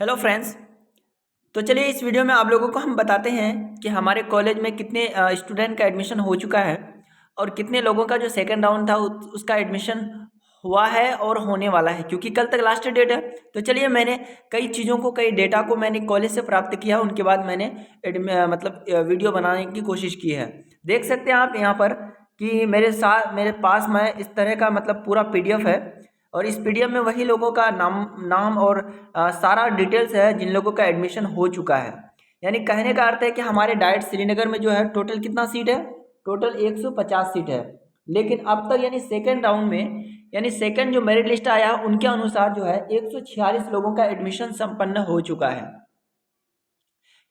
Hello friends. तो चलिए इस वीडियो में आप लोगों को हम बताते हैं कि हमारे कॉलेज में कितने स्टूडेंट का एडमिशन हो चुका है और कितने लोगों का जो सेकंड राउंड था उसका एडमिशन हुआ है और होने वाला है, क्योंकि कल तक लास्ट डेट है। तो चलिए मैंने कई चीज़ों को, कई डेटा को मैंने कॉलेज से प्राप्त किया, उनके बाद मैंने वीडियो बनाने की कोशिश की है। देख सकते हैं आप यहाँ पर कि मेरे पास में इस तरह का पूरा पीडीएफ है और इस पीडीएफ में वही लोगों का नाम नाम और सारा डिटेल्स है जिन लोगों का एडमिशन हो चुका है। यानी कहने का अर्थ है कि हमारे डाइट श्रीनगर में जो है टोटल कितना सीट है, टोटल 150 सीट है। लेकिन अब तक यानी सेकेंड राउंड में, यानी सेकेंड जो मेरिट लिस्ट आया उनके अनुसार जो है 146 लोगों का एडमिशन संपन्न हो चुका है।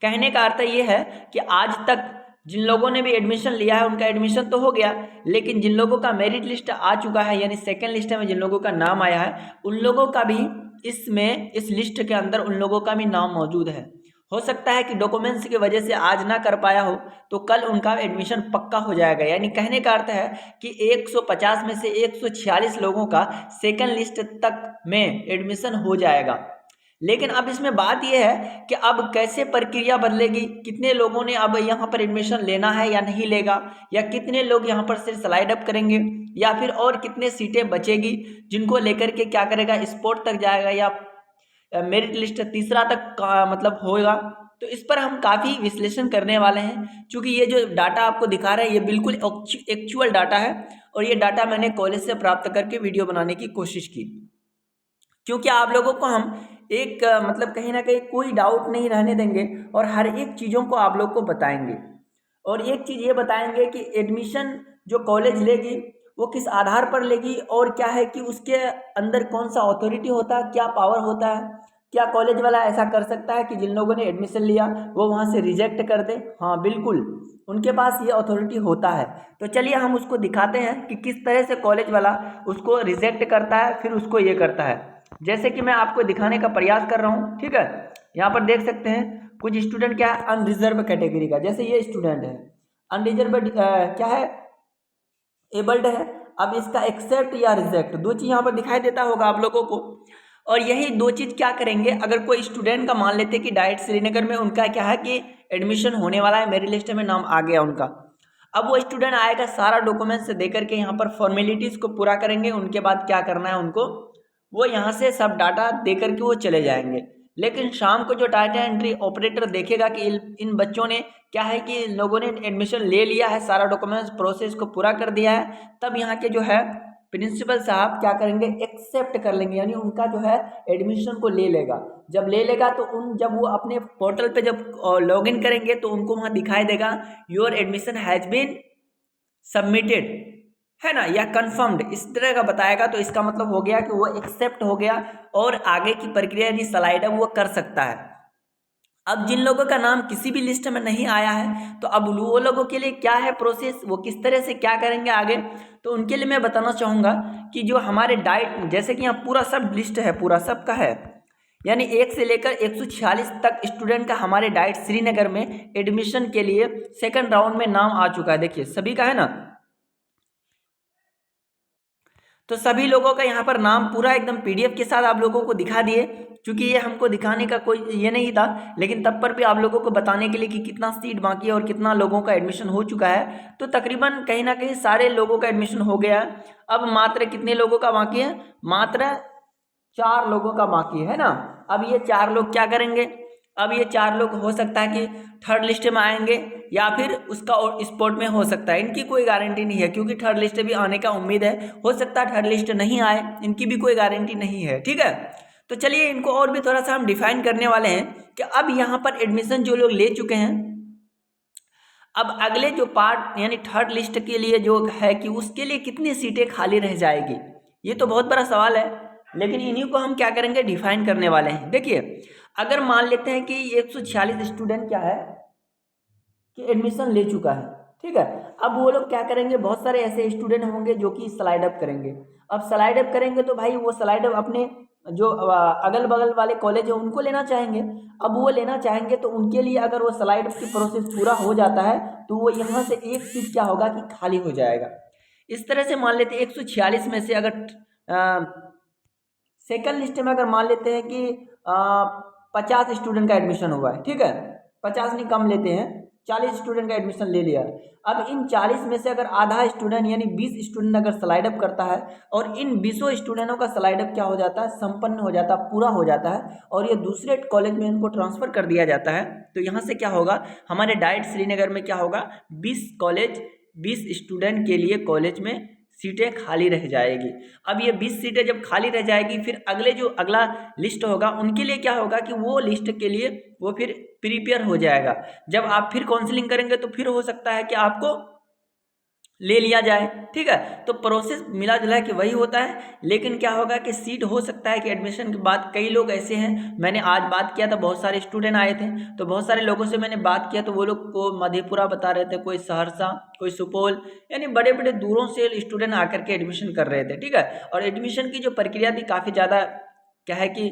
कहने का अर्थ ये है कि आज तक जिन लोगों ने भी एडमिशन लिया है उनका एडमिशन तो हो गया, लेकिन जिन लोगों का मेरिट लिस्ट आ चुका है यानी सेकंड लिस्ट में जिन लोगों का नाम आया है उन लोगों का भी इस लिस्ट के अंदर उन लोगों का भी नाम मौजूद है। हो सकता है कि डॉक्यूमेंट्स की वजह से आज ना कर पाया हो तो कल उनका एडमिशन पक्का हो जाएगा। यानी कहने का अर्थ है कि 150 में से 146 लोगों का सेकंड लिस्ट तक में एडमिशन हो जाएगा। लेकिन अब इसमें बात यह है कि अब कैसे प्रक्रिया बदलेगी, कितने लोगों ने अब यहाँ पर एडमिशन लेना है या नहीं लेगा, या कितने लोग यहाँ पर सिर्फ स्लाइड अप करेंगे, या फिर और कितने सीटें बचेगी जिनको लेकर के क्या करेगा, स्पोर्ट तक जाएगा या मेरिट लिस्ट तीसरा तक होगा। तो इस पर हम काफ़ी विश्लेषण करने वाले हैं, क्योंकि ये जो डाटा आपको दिखा रहा है ये बिल्कुल एक्चुअल डाटा है और ये डाटा मैंने कॉलेज से प्राप्त करके वीडियो बनाने की कोशिश की, क्योंकि आप लोगों को हम एक कहीं ना कहीं कोई डाउट नहीं रहने देंगे और हर एक चीज़ों को आप लोग को बताएंगे। और एक चीज़ ये बताएंगे कि एडमिशन जो कॉलेज लेगी वो किस आधार पर लेगी और क्या है कि उसके अंदर कौन सा अथॉरिटी होता है, क्या पावर होता है, क्या कॉलेज वाला ऐसा कर सकता है कि जिन लोगों ने एडमिशन लिया वो वहाँ से रिजेक्ट कर दे। हाँ बिल्कुल, उनके पास ये अथॉरिटी होता है। तो चलिए हम उसको दिखाते हैं कि किस तरह से कॉलेज वाला उसको रिजेक्ट करता है, फिर उसको ये करता है। जैसे कि मैं आपको दिखाने का प्रयास कर रहा हूँ, ठीक है। यहाँ पर देख सकते हैं कुछ स्टूडेंट क्या है, अनरिजर्व कैटेगरी का, जैसे ये स्टूडेंट है अनरिजर्व क्या है, एबल्ड है। अब इसका एक्सेप्ट या रिजेक्ट दो चीज़ यहाँ पर दिखाई देता होगा आप लोगों को। और यही दो चीज़ क्या करेंगे, अगर कोई स्टूडेंट का मान लेते कि डाइट श्रीनगर में उनका क्या है कि एडमिशन होने वाला है, मेरी लिस्ट में नाम आ गया उनका। अब वो स्टूडेंट आएगा, सारा डॉक्यूमेंट्स दे करके यहाँ पर फॉर्मेलिटीज़ को पूरा करेंगे, उनके बाद क्या करना है उनको, वो यहाँ से सब डाटा दे करके वो चले जाएंगे। लेकिन शाम को जो डाटा एंट्री ऑपरेटर देखेगा कि इन बच्चों ने क्या है कि इन लोगों ने एडमिशन ले लिया है, सारा डॉक्यूमेंट्स प्रोसेस को पूरा कर दिया है, तब यहाँ के जो है प्रिंसिपल साहब क्या करेंगे, एक्सेप्ट कर लेंगे, यानी उनका जो है एडमिशन को ले लेगा। जब ले लेगा तो जब वो अपने पोर्टल पे जब लॉगिन करेंगे तो उनको वहाँ दिखाई देगा your admission has been submitted, है ना, या कंफर्म्ड, इस तरह का बताएगा। तो इसका मतलब हो गया कि वो एक्सेप्ट हो गया और आगे की प्रक्रिया यानी स्लाइड अप वो कर सकता है। अब जिन लोगों का नाम किसी भी लिस्ट में नहीं आया है तो अब वो लोगों के लिए क्या है प्रोसेस, वो किस तरह से क्या करेंगे आगे, तो उनके लिए मैं बताना चाहूँगा कि जो हमारे डाइट, जैसे कि यहाँ पूरा सब लिस्ट है, पूरा सब का है, यानी 1 से लेकर 146 तक स्टूडेंट का हमारे डाइट श्रीनगर में एडमिशन के लिए सेकंड राउंड में नाम आ चुका है। देखिए सभी का है ना, तो सभी लोगों का यहाँ पर नाम पूरा एकदम पीडीएफ के साथ आप लोगों को दिखा दिए, क्योंकि ये हमको दिखाने का कोई ये नहीं था, लेकिन तब पर भी आप लोगों को बताने के लिए कि कितना सीट बाकी है और कितना लोगों का एडमिशन हो चुका है। तो तकरीबन कहीं ना कहीं सारे लोगों का एडमिशन हो गया है। अब मात्र कितने लोगों का बाकी है, मात्र 4 लोगों का बाकी है ना। अब ये 4 लोग क्या करेंगे, अब ये 4 लोग हो सकता है कि थर्ड लिस्ट में आएंगे या फिर उसका स्पॉट में हो सकता है, इनकी कोई गारंटी नहीं है, क्योंकि थर्ड लिस्ट भी आने का उम्मीद है, हो सकता है थर्ड लिस्ट नहीं आए, इनकी भी कोई गारंटी नहीं है, ठीक है। तो चलिए इनको और भी थोड़ा सा हम डिफाइन करने वाले हैं कि अब यहाँ पर एडमिशन जो लोग ले चुके हैं, अब अगले जो पार्ट यानी थर्ड लिस्ट के लिए जो है कि उसके लिए कितनी सीटें खाली रह जाएगी, ये तो बहुत बड़ा सवाल है, लेकिन इन्हीं को हम क्या करेंगे, डिफाइन करने वाले हैं। देखिए अगर मान लेते हैं कि 146 स्टूडेंट क्या है कि एडमिशन ले चुका है, ठीक है। अब वो लोग क्या करेंगे, बहुत सारे ऐसे स्टूडेंट होंगे जो कि स्लाइड अप करेंगे। अब स्लाइड अप करेंगे तो भाई वो स्लाइड अप अपने जो अगल बगल वाले कॉलेज है उनको लेना चाहेंगे। अब वो लेना चाहेंगे तो उनके लिए अगर वो स्लाइड अप की प्रोसेस पूरा हो जाता है तो वो यहाँ से एक सीट क्या होगा कि खाली हो जाएगा। इस तरह से मान लेते हैं 146 में से अगर सेकंड लिस्ट में अगर मान लेते हैं कि 50 स्टूडेंट का एडमिशन हुआ है, ठीक है, 50 नहीं कम लेते हैं, 40 स्टूडेंट का एडमिशन ले लिया। अब इन 40 में से अगर आधा स्टूडेंट यानी 20 स्टूडेंट अगर स्लाइड अप करता है और इन 20 स्टूडेंटों का स्लाइड अप क्या हो जाता है, संपन्न हो जाता है, पूरा हो जाता है और ये दूसरे कॉलेज में इनको ट्रांसफ़र कर दिया जाता है, तो यहाँ से क्या होगा, हमारे डाइट श्रीनगर में क्या होगा, 20 स्टूडेंट के लिए कॉलेज में सीटें खाली रह जाएगी। अब ये 20 सीटें जब खाली रह जाएगी, फिर अगला लिस्ट होगा उनके लिए क्या होगा कि वो लिस्ट के लिए वो फिर प्रिपेयर हो जाएगा। जब आप फिर काउंसलिंग करेंगे तो फिर हो सकता है कि आपको ले लिया जाए, ठीक है। तो प्रोसेस मिला जुला के वही होता है, लेकिन क्या होगा कि सीट हो सकता है कि एडमिशन के बाद कई लोग ऐसे हैं, मैंने आज बात किया था, बहुत सारे स्टूडेंट आए थे, तो बहुत सारे लोगों से मैंने बात किया तो वो लोग को मधेपुरा बता रहे थे, कोई सहरसा, कोई सुपौल, यानी बड़े बड़े दूरों से स्टूडेंट आकर के एडमिशन कर रहे थे, ठीक है। और एडमिशन की जो प्रक्रिया थी काफ़ी ज़्यादा क्या है कि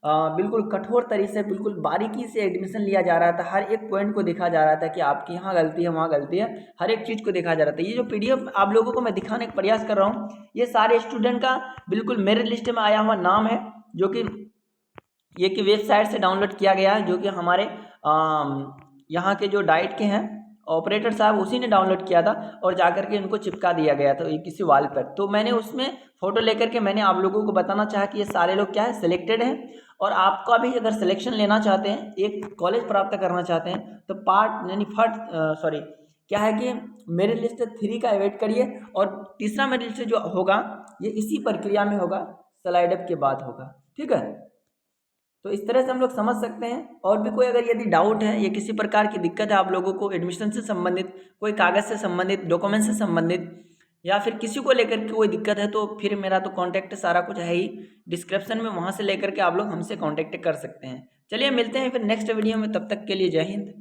बिल्कुल कठोर तरीके से, बिल्कुल बारीकी से एडमिशन लिया जा रहा था, हर एक पॉइंट को देखा जा रहा था कि आपकी यहाँ गलती है, वहाँ गलती है, हर एक चीज़ को देखा जा रहा था। ये जो PDF आप लोगों को मैं दिखाने का प्रयास कर रहा हूँ, ये सारे स्टूडेंट का बिल्कुल मेरिट लिस्ट में आया हुआ नाम है, जो कि ये कि वेबसाइट से डाउनलोड किया गया है, जो कि हमारे यहाँ के जो डाइट के हैं ऑपरेटर साहब उसी ने डाउनलोड किया था और जाकर के इनको चिपका दिया गया था ये किसी वाल पर। तो मैंने उसमें फ़ोटो लेकर के मैंने आप लोगों को बताना चाहा कि ये सारे लोग क्या है, सिलेक्टेड हैं। और आपका भी अगर सिलेक्शन लेना चाहते हैं, एक कॉलेज प्राप्त करना चाहते हैं, तो क्या है कि मेरिट लिस्ट 3 का वेट करिए और तीसरा मेरिट लिस्ट जो होगा ये इसी प्रक्रिया में होगा, स्लाइड अप के बाद होगा, ठीक है। तो इस तरह से हम लोग समझ सकते हैं। और भी कोई अगर यदि डाउट है या किसी प्रकार की दिक्कत है आप लोगों को एडमिशन से संबंधित, कोई कागज़ से संबंधित, डॉक्यूमेंट से संबंधित, या फिर किसी को लेकर के कोई दिक्कत है, तो फिर मेरा तो कांटेक्ट सारा कुछ है ही डिस्क्रिप्शन में, वहाँ से लेकर के आप लोग हमसे कांटेक्ट कर सकते हैं। चलिए मिलते हैं फिर नेक्स्ट वीडियो में, तब तक के लिए जय हिंद।